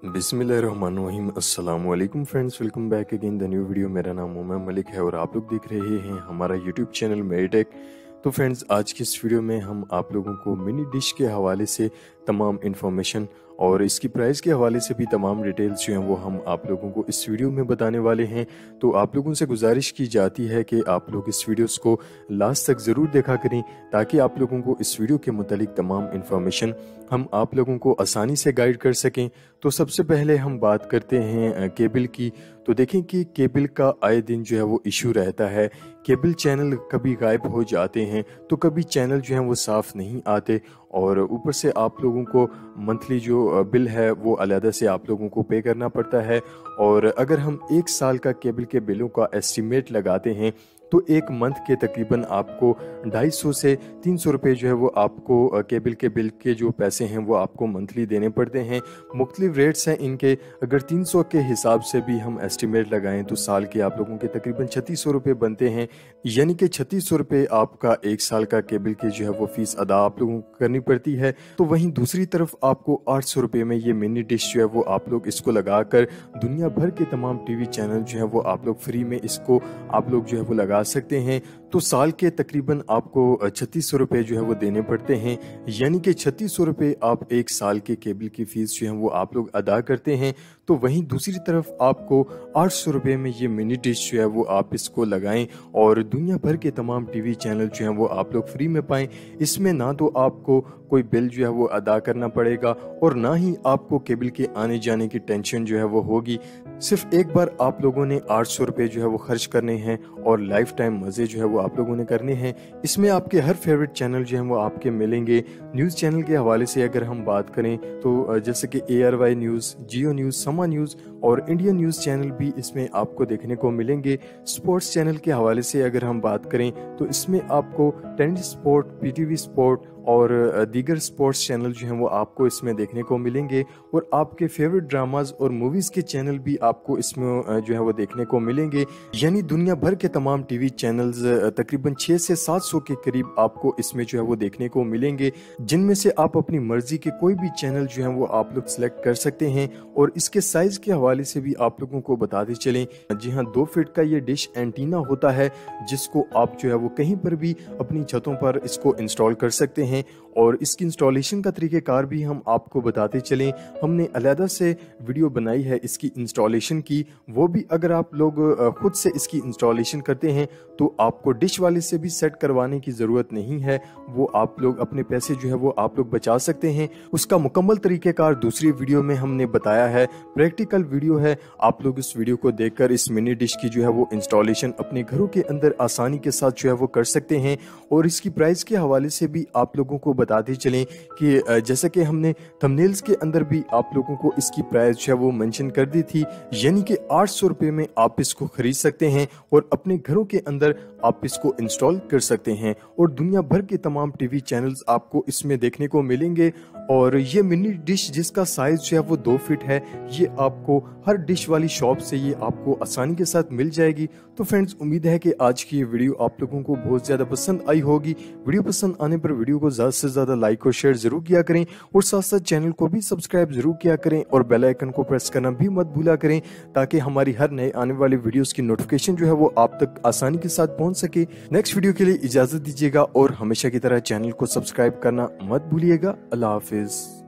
बिस्मिल्लाहिर्रहमानिर्रहीम। अस्सलाम वालेकुम friends, welcome back again the new video. मेरा नाम उमर मलिक है और आप लोग देख रहे हैं हमारा यूट्यूब चैनल मेरीटेक। तो फ्रेंड्स, आज की इस वीडियो में हम आप लोगों को मिनी डिश के हवाले से तमाम इन्फॉर्मेशन और इसकी प्राइस के हवाले से भी तमाम डिटेल्स जो हैं वो हम आप लोगों को इस वीडियो में बताने वाले हैं। तो आप लोगों से गुजारिश की जाती है कि आप लोग इस वीडियोस को लास्ट तक ज़रूर देखा करें ताकि आप लोगों को इस वीडियो के मुतालिक तमाम इन्फॉर्मेशन हम आप लोगों को आसानी से गाइड कर सकें। तो सबसे पहले हम बात करते हैं केबल की। तो देखें कि केबल का आए दिन जो है वो इशू रहता है। केबल चैनल कभी गायब हो जाते हैं तो कभी चैनल जो हैं वो साफ़ नहीं आते और ऊपर से आप लोगों को मंथली जो बिल है वो अलग से आप लोगों को पे करना पड़ता है। और अगर हम एक साल का केबल के बिलों का एस्टीमेट लगाते हैं तो एक मंथ के तकरीबन आपको 250 से 300 रुपये जो है वो आपको केबल के बिल के जो पैसे हैं वो आपको मंथली देने पड़ते हैं। मुख्तलिफ रेट्स हैं इनके। अगर 300 के हिसाब से भी हम एस्टिमेट लगाएं तो साल के आप लोगों के तकरीबन 3600 रुपये बनते हैं, यानी कि 3600 रुपये आपका एक साल का केबल की जो है वो फीस अदा आप लोगों को करनी पड़ती है। तो वहीं दूसरी तरफ आपको 800 रुपये में ये मिनी डिश जो है वो आप लोग इसको लगाकर दुनिया भर के तमाम टीवी चैनल जो है वो आप लोग फ्री में इसको आप लोग जो है वो लगा सकते हैं। तो साल के तकरीबन आपको 3600 रुपये जो है वो देने पड़ते हैं, यानी कि 3600 रुपये आप एक साल के केबल की फीस जो है वो आप लोग अदा करते हैं। तो वहीं दूसरी तरफ आपको 800 रुपये में ये मिनी डिश जो है वो आप इसको लगाएं और दुनिया भर के तमाम टीवी चैनल जो हैं वो आप लोग फ्री में पाएं। इसमें ना तो आपको कोई बिल जो है वो अदा करना पड़ेगा और ना ही आपको केबल के आने जाने की टेंशन जो है वो होगी। सिर्फ एक बार आप लोगों ने 800 रुपये जो है वो खर्च करने हैं और लाइफ टाइम मज़े जो है वो आप लोगों ने करने हैं। इसमें आपके हर फेवरेट चैनल जो हैं वो आपके मिलेंगे। न्यूज़ चैनल के हवाले से अगर हम बात करें तो जैसे कि ARY न्यूज़, जियो न्यूज़, समा न्यूज़ और इंडियन न्यूज़ चैनल भी इसमें आपको देखने को मिलेंगे। स्पोर्ट्स चैनल के हवाले से अगर हम बात करें तो इसमें आपको टेनिस स्पोर्ट, PTV स्पोर्ट और दीगर स्पोर्ट्स चैनल जो हैं वो आपको इसमें देखने को मिलेंगे और आपके फेवरेट ड्रामाज और मूवीज़ के चैनल भी आपको इसमें जो है वो देखने को मिलेंगे। यानी दुनिया भर के तमाम टीवी चैनल्स तकरीबन 600 से 700 के करीब आपको इसमें जो है वो देखने को मिलेंगे, जिनमें से आप अपनी मर्जी के कोई भी चैनल जो है वो आप लोग सेलेक्ट कर सकते हैं। और इसके साइज़ के हवाले से भी आप लोगों को बताते चलें, जी हाँ, 2 फीट का ये डिश एंटीना होता है जिसको आप जो है वो कहीं पर भी अपनी छतों पर इसको इंस्टॉल कर सकते हैं। और इसकी इंस्टॉलेशन का तरीक़ेकार भी हम आपको बताते चलें। हमने अलहदा से वीडियो बनाई है इसकी इंस्टॉलेशन की, वो भी अगर आप लोग खुद से इसकी इंस्टॉलेशन करते हैं तो आपको डिश वाले से भी सेट करवाने की ज़रूरत नहीं है। वो आप लोग अपने पैसे जो है वो आप लोग बचा सकते हैं। उसका मुकम्मल तरीक़ेकार दूसरी वीडियो में हमने बताया है, प्रैक्टिकल वीडियो है। आप लोग इस वीडियो को देखकर इस मिनी डिश की जो है वो इंस्टॉलेशन अपने घरों के अंदर आसानी के साथ जो है वो कर सकते हैं। और इसकी प्राइस के हवाले से भी आप लोगों को बताते चलें कि जैसे कि हमने थंबनेल्स के अंदर भी आप लोगों को इसकी प्राइस जो है वो मेंशन कर दी थी, यानी कि 800 रुपये में आप इसको खरीद सकते हैं और अपने घरों के अंदर आप इसको इंस्टॉल कर सकते हैं और दुनिया भर के तमाम टीवी चैनल्स आपको इसमें देखने को मिलेंगे। और ये मिनी डिश जिसका साइज जो है वो 2 फीट है, ये आपको हर डिश वाली शॉप से ये आपको आसानी के साथ मिल जाएगी। तो फ्रेंड्स, उम्मीद है कि आज की ये वीडियो आप लोगों को बहुत ज़्यादा पसंद आई होगी। वीडियो पसंद आने पर वीडियो को ज़्यादा से ज़्यादा लाइक और शेयर ज़रूर किया करें और साथ साथ चैनल को भी सब्सक्राइब ज़रूर किया करें और बेल आइकन को प्रेस करना भी मत भूला करें ताकि हमारी हर नए आने वाली वीडियोस की नोटिफिकेशन जो है वो आप तक आसानी के साथ पहुंच सके। नेक्स्ट वीडियो के लिए इजाज़त दीजिएगा और हमेशा की तरह चैनल को सब्सक्राइब करना मत भूलिएगा। अल्लाह हाफिज़।